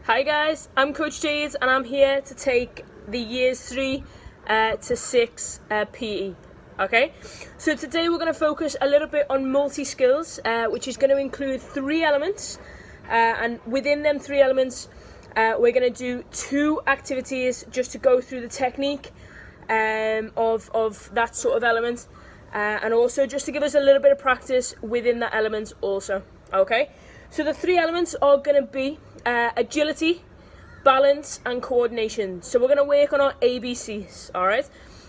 Hi guys, I'm Coach Jade and I'm here to take the years 3 to 6 PE. Okay, so today we're going to focus a little bit on multi-skills, which is going to include 3 elements, and within them 3 elements we're going to do 2 activities just to go through the technique of that sort of element, and also just to give us a little bit of practice within that element also. Okay, so the 3 elements are going to be agility, balance and coordination. So we're going to work on our ABCs. All right,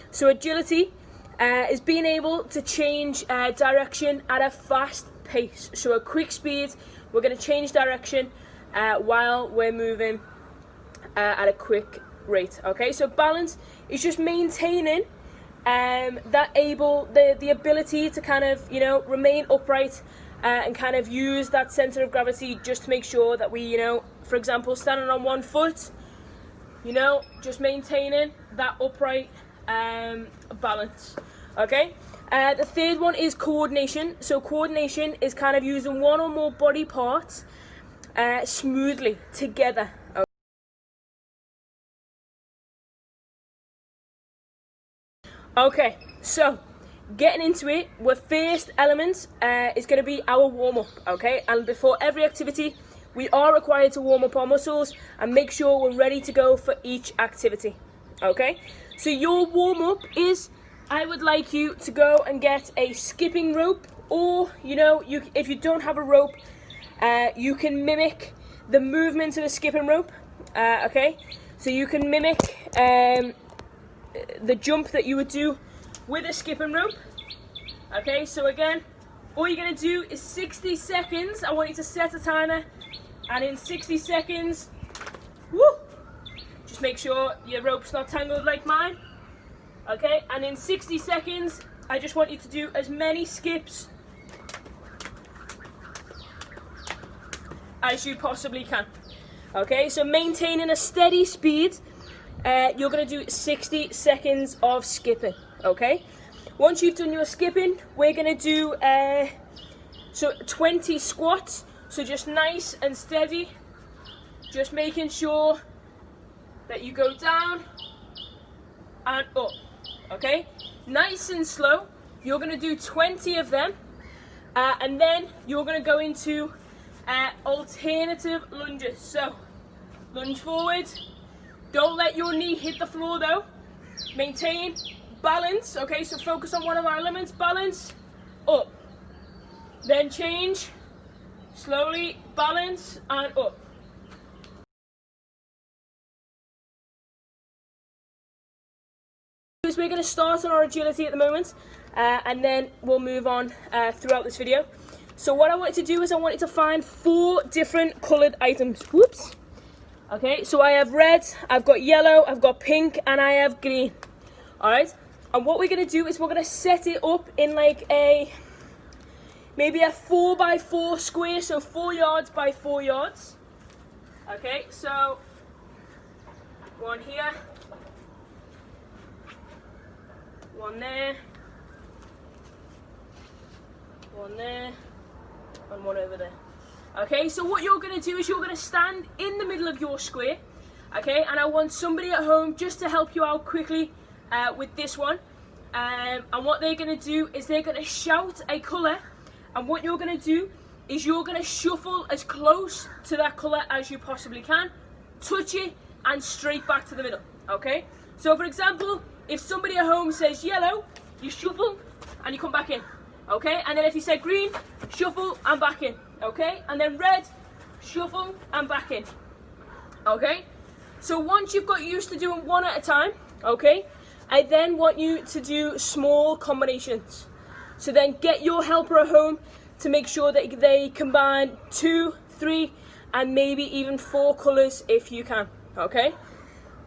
so agility is being able to change direction at a fast pace, so a quick speed. We're going to change direction while we're moving at a quick rate. Okay, so balance is just maintaining the ability to kind of, remain upright and kind of use that center of gravity just to make sure that we, for example, standing on one foot, just maintaining that upright balance. Okay, the third one is coordination. So coordination is kind of using one or more body parts smoothly together. Okay, so getting into it, our first element is going to be our warm-up, okay? And before every activity, we are required to warm up our muscles and make sure we're ready to go for each activity, okay? So your warm-up is, I would like you to go and get a skipping rope, or, if you don't have a rope, you can mimic the movement of a skipping rope, okay? So you can mimic the jump that you would do with a skipping rope. Okay, so again, all you're going to do is 60 seconds. I want you to set a timer, and in 60 seconds, just make sure your rope's not tangled like mine. Okay, and in 60 seconds, I just want you to do as many skips as you possibly can. Okay, so maintaining a steady speed. You're going to do 60 seconds of skipping, okay? Once you've done your skipping, we're going to do 20 squats, so just nice and steady, just making sure that you go down and up, okay? Nice and slow. You're going to do 20 of them, and then you're going to go into alternative lunges. So, lunge forward. Don't let your knee hit the floor though. Maintain balance, okay? So focus on one of our elements, balance, up. Then change, slowly, balance, and up. We're going to start on our agility at the moment, and then we'll move on throughout this video. So what I want you to do is I want you to find 4 different coloured items. Whoops. Okay, so I have red, I've got yellow, I've got pink, and I have green. Alright, and what we're going to do is we're going to set it up in like maybe a 4x4 square, so 4 yards by 4 yards. Okay, so one here, one there, one there, and one over there. Okay, so what you're going to do is you're going to stand in the middle of your square, okay, and I want somebody at home just to help you out quickly with this one, and what they're going to do is they're going to shout a colour, and what you're going to do is you're going to shuffle as close to that colour as you possibly can, touch it, and straight back to the middle, okay? So for example, if somebody at home says yellow, you shuffle and you come back in, okay? And then if you say green, shuffle and back in. Okay, and then red, shuffle and back in. Okay, so once you've got used to doing one at a time, okay, I then want you to do small combinations. So then get your helper at home to make sure that they combine 2, 3, and maybe even 4 colours if you can. Okay,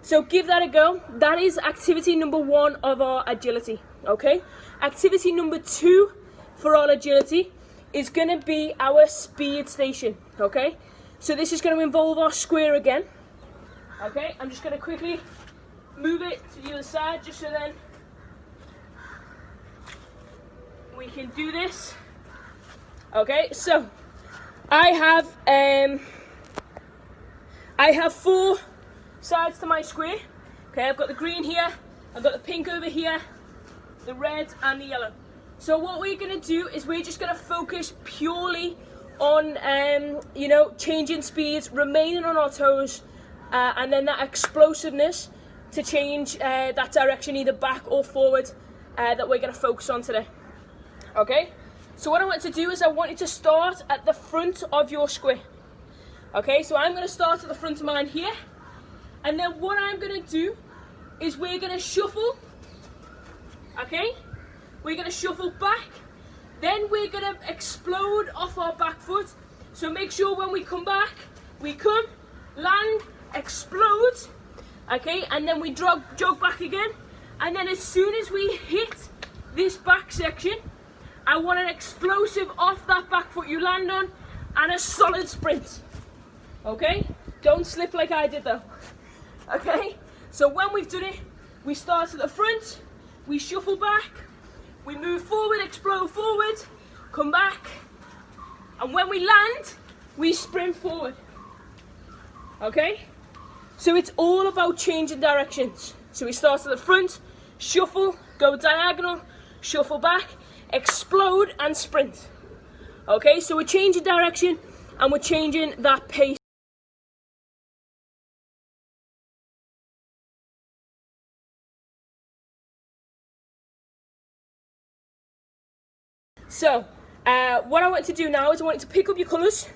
so give that a go. That is activity number 1 of our agility. Okay, activity number 2 for our agility is going to be our speed station, okay? So this is going to involve our square again, okay? I'm just going to quickly move it to the other side just so then we can do this. Okay, so I have I have 4 sides to my square. Okay, I've got the green here, I've got the pink over here, the red and the yellow. So what we're going to do is we're just going to focus purely on, you know, changing speeds, remaining on our toes, and then that explosiveness to change that direction either back or forward that we're going to focus on today. Okay, so what I want to do is I want you to start at the front of your square. Okay, so I'm going to start at the front of mine here, and then what I'm going to do is we're going to shuffle. Okay, we're going to shuffle back, then we're going to explode off our back foot. So make sure when we come back, we come, land, explode, okay, and then we jog back again. And then as soon as we hit this back section, I want an explosive off that back foot you land on and a solid sprint. Okay, don't slip like I did though. Okay, so when we've done it, we start at the front, we shuffle back, we move forward, explode forward, come back, and when we land, we sprint forward. Okay, so it's all about changing directions. So we start at the front, shuffle, go diagonal, shuffle back, explode and sprint. Okay, so we're changing direction and we're changing that pace. So what I want to do now is I want you to pick up your colours,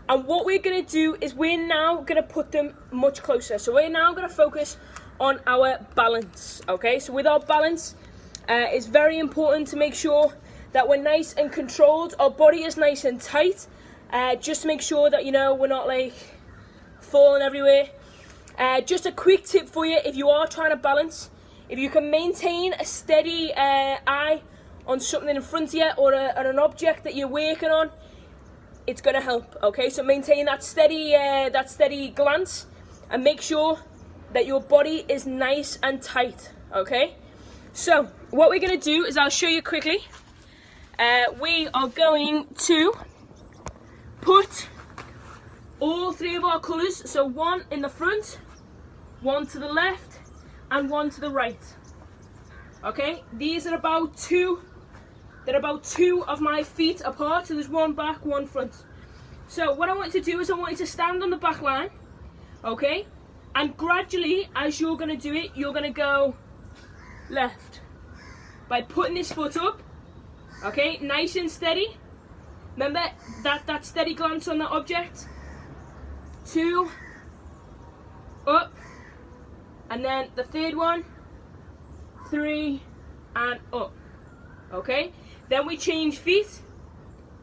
and what we're going to do is we're now going to put them much closer. So we're now going to focus on our balance. Okay, so with our balance, it's very important to make sure that we're nice and controlled, our body is nice and tight, just to make sure that, you know, we're not like falling everywhere. Just a quick tip for you, if you are trying to balance, if you can maintain a steady eye on something in front of you or an object that you're working on, it's going to help. Okay, so maintain that steady glance and make sure that your body is nice and tight. Okay, so what we're going to do is I'll show you quickly. We are going to put all 3 of our colours, so 1 in the front, 1 to the left and 1 to the right. Okay, these are about 2 of my feet apart, so there's 1 back, 1 front. So what I want you to do is I want you to stand on the back line, okay, and gradually as you're going to do it, you're going to go left by putting this foot up, okay, nice and steady. Remember that steady glance on that object. 2, up, and then the 3rd one, 3 and up. Okay, then we change feet.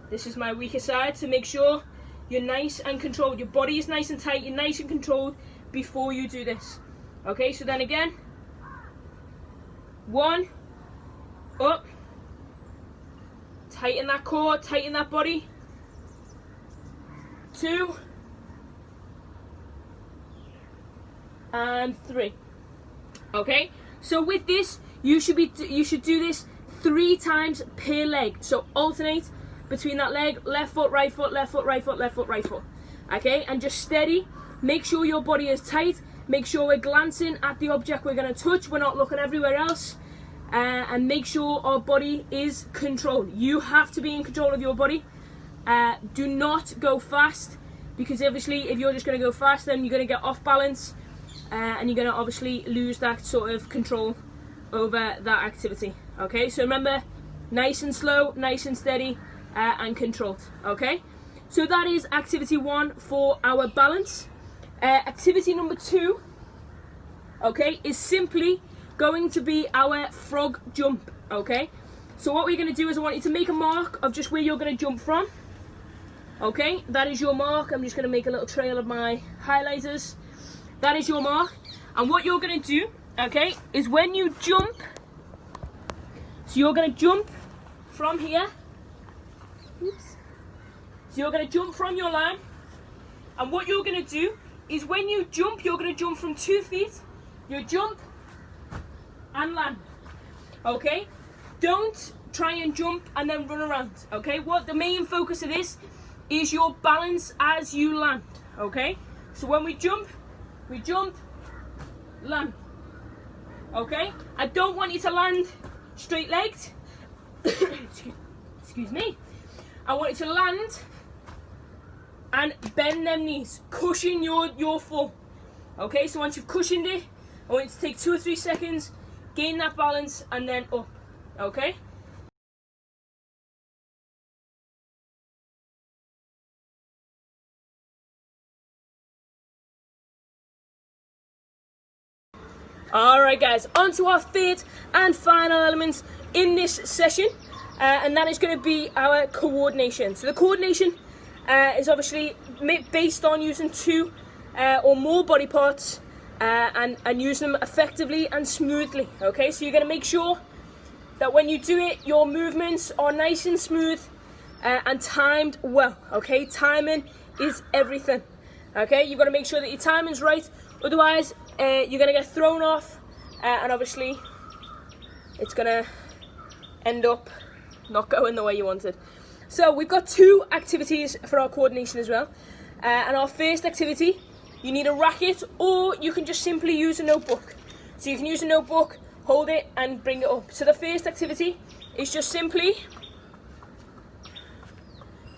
This is my weaker side, so make sure you're nice and controlled. Your body is nice and tight, you're nice and controlled before you do this. Okay, so then again, 1, up, tighten that core, tighten that body. 2 and 3. Okay, so with this, you should do this 3 times per leg. So alternate between that leg, left foot, right foot, left foot, right foot, left foot, right foot. Okay, and just steady. Make sure your body is tight. Make sure we're glancing at the object we're going to touch. We're not looking everywhere else. And make sure our body is controlled. You have to be in control of your body. Do not go fast, because obviously if you're just going to go fast, then you're going to get off balance, and you're going to obviously lose that sort of control over that activity. Okay, so remember, nice and slow, nice and steady, and controlled. Okay, so that is activity 1 for our balance. Activity number 2, okay, is simply going to be our frog jump. Okay, so what we're going to do is I want you to make a mark of just where you're going to jump from. Okay, that is your mark. I'm just going to make a little trail of my highlighters. That is your mark, and what you're going to do, okay, is when you jump, so you're going to jump from here. Oops. So you're going to jump from your line, and what you're going to do is when you jump, you're going to jump from 2 feet. You jump and land. Okay, don't try and jump and then run around. Okay, what the main focus of this is your balance as you land. Okay, So when we jump, land. Okay? I don't want you to land straight legged. Excuse me. I want you to land and bend them knees. Cushion your fall. Okay, so once you've cushioned it, I want you to take 2 or 3 seconds, gain that balance, and then up. Okay? Alright guys, on to our third and final element in this session, and that is going to be our coordination. So the coordination is obviously based on using 2 or more body parts and using them effectively and smoothly. Okay, so you're going to make sure that when you do it, your movements are nice and smooth and timed well. Okay, timing is everything. Okay, you've got to make sure that your timing's right, otherwise you're going to get thrown off and obviously it's going to end up not going the way you wanted. So we've got 2 activities for our coordination as well, and our first activity, you need a racket, or you can just simply use a notebook. So you can use a notebook, hold it and bring it up. So the first activity is just simply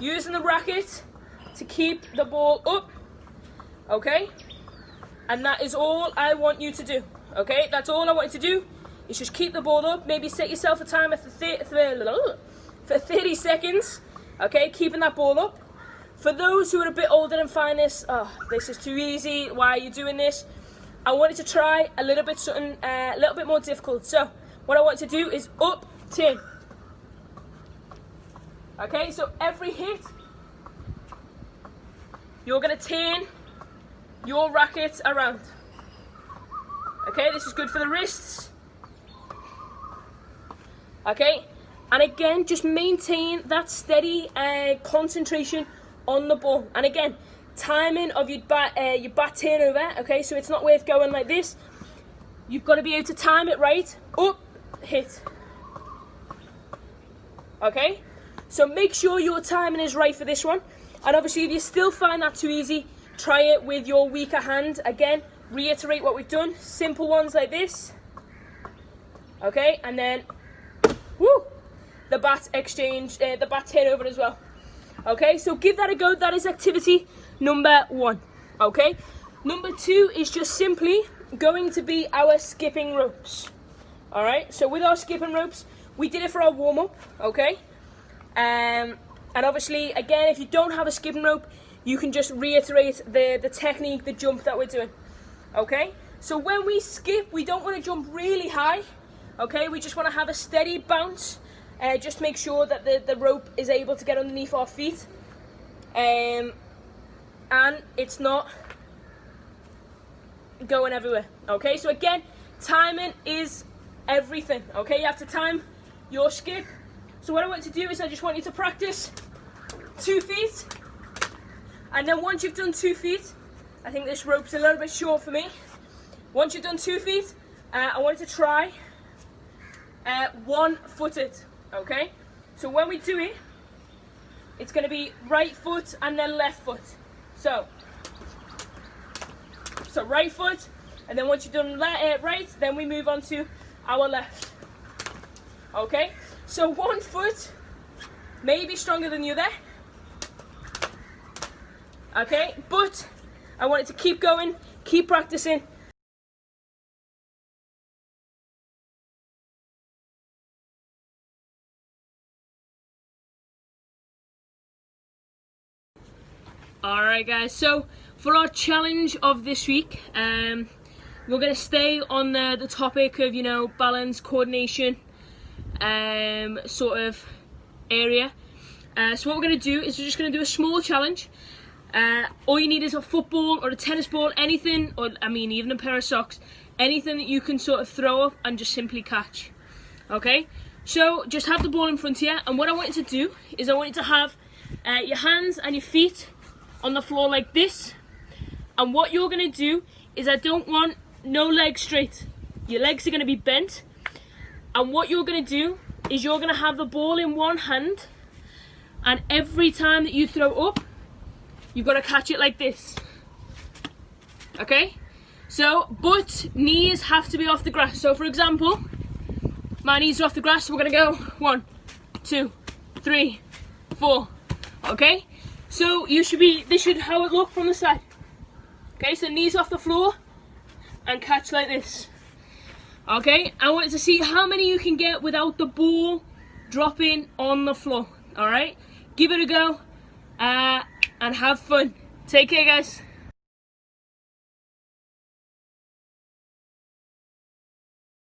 using the racket to keep the ball up. Okay, and that is all I want you to do. Okay, that's all I want you to do, is just keep the ball up. Maybe set yourself a timer for 30 seconds. Okay, keeping that ball up. For those who are a bit older and find this, oh, this is too easy, why are you doing this? I wanted to try a little bit something a little bit more difficult. So what I want to do is up, turn. Okay, so every hit, you're going to turn your racket around. Okay, this is good for the wrists. Okay, and again, just maintain that steady concentration on the ball. And again, timing of your bat turnover. Okay, so it's not worth going like this. You've got to be able to time it right. Up, hit. Okay, so make sure your timing is right for this one. And obviously, if you still find that too easy, try it with your weaker hand. Again, reiterate what we've done. Simple ones like this. Okay, and then, woo, the bat exchange, the bat turnover as well. Okay, so give that a go. That is activity number 1. Okay, number 2 is just simply going to be our skipping ropes. All right, so with our skipping ropes, we did it for our warm-up. Okay, and obviously, again, if you don't have a skipping rope, you can just reiterate the technique, the jump that we're doing. Okay, so when we skip, we don't want to jump really high. Okay, we just want to have a steady bounce. Just make sure that the rope is able to get underneath our feet, and it's not going everywhere. Okay, so again, timing is everything. Okay, you have to time your skip. So what I want to do is I just want you to practice 2 feet, and then once you've done 2 feet, I think this rope's a little bit short for me. Once you've done 2 feet, I want you to try 1-footed. Okay, so when we do it, it's going to be right foot and then left foot. So right foot, and then once you've done right, then we move on to our left. Okay, so 1 foot may be stronger than the other. Okay, but I want it to keep going, keep practicing. Alright guys, so for our challenge of this week, we're going to stay on the topic of, you know, balance, coordination, sort of area. So what we're going to do is we're just going to do a small challenge. All you need is a football or a tennis ball, anything, or I mean even a pair of socks, anything that you can sort of throw up and just simply catch. Okay, so just have the ball in front of you, and what I want you to do is I want you to have your hands and your feet on the floor like this, and what you're going to do is I don't want no legs straight. Your legs are going to be bent, and what you're going to do is you're going to have the ball in one hand, and every time that you throw up, you've got to catch it like this. Okay? So, but knees have to be off the grass. So for example, my knees are off the grass, so we're gonna go 1, 2, 3, 4. Okay? So this should how it look from the side. Okay, so knees off the floor and catch like this. Okay, I wanted to see how many you can get without the ball dropping on the floor. Alright? Give it a go and have fun. Take care, guys.